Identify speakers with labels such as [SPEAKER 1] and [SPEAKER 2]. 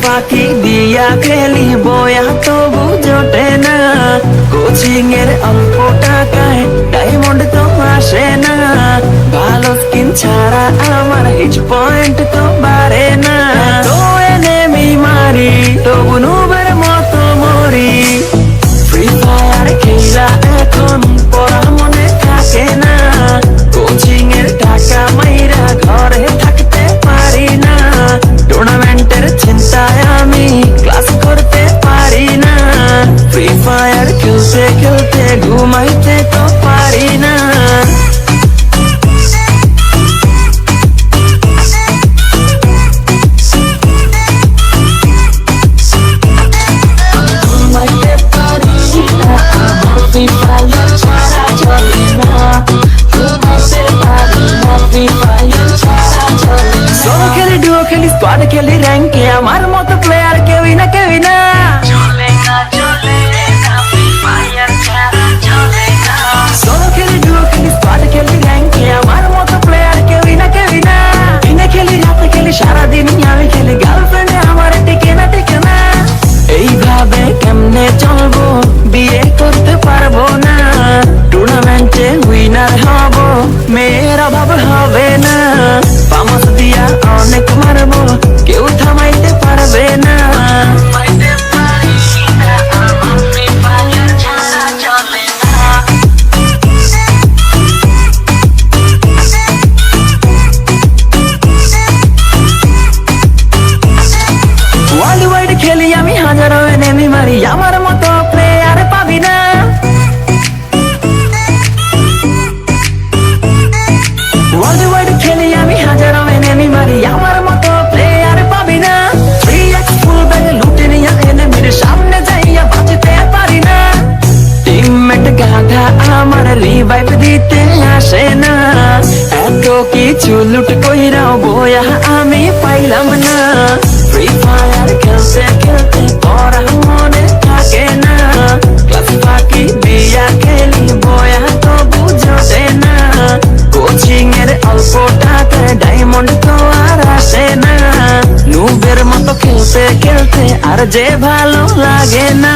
[SPEAKER 1] ফাঁকি দিয়া খেলি বয়া তবু জোটে না, কোচিং এর অল্প টাকায় ডায়মন্ড তো আসে না, ভালো স্কিন ছাড়া আমার হিচ পয়েন্ট তো বাড়ে না, তো এনেমি মারি তবু নুবের মতো মরি, ফ্রি ফায়ার খেলা এখন পড়া মনে থাকে না, কোচিং এর টাকা মাইরা ঘরে থাকতে পারি না, টুর্নামেন্টের চিন্তায় আমি ক্লাস করতে পারি না, ফ্রি ফায়ার খেলতে খেলতে ঘুমাইতে তো পারি না। স্কোয়াড খেলি র্যাঙ্কে আমার মতো প্লেয়ার কেউই না কেউই না, সোলো খেলি ডুও খেলি স্কোয়াড খেলি র্যাঙ্কে আমার মতো প্লেয়ার কেউই না কেউই না, দিনে খেলি রাতে খেলি সারাদিন আমি খেলি, গার্লফ্রেন্ডে আমার টিকে না, এইভাবে কেমনে চলবো বিয়ে করতে পারবো না, টুর্নামেন্টে উইনার হব মেয়ের অভাব হবে না, পামাস দিয়া অনেক মারবো কেউ থামাইতে পারবে না। ওয়ার্ল্ড ওয়াইড খেলি আমি হাজারো এনেমি মারি, আমার মতো প্লেয়ার পাবি না, ওয়ার্ল্ড ওয়াইড খেলি আমি হাজারো এনেমি মারি, আমার মতো প্লেয়ার পাবি না, 3x ফুল ব্যাগে লুটে নিয়া এনেমির সামনে যাইয়া বাঁচতে পারি না, টিমমেট গাধা আমার রিভাইভ দিতে আসে না, এত কিছু লুট কইরাও বয়া আমি পাইলাম না, ফ্রি ফায়ার খেলতে খেলতে পড়া মনে থাকে না, ক্লাস ফাঁকি দিয়া খেলি বয়া তো বুঝতে না, কোচিং এর অল্প টাকায় ডায়মন্ড তো আর আসে না, নুবের মতো খেলতে খেলতে আর যে ভালো লাগে না।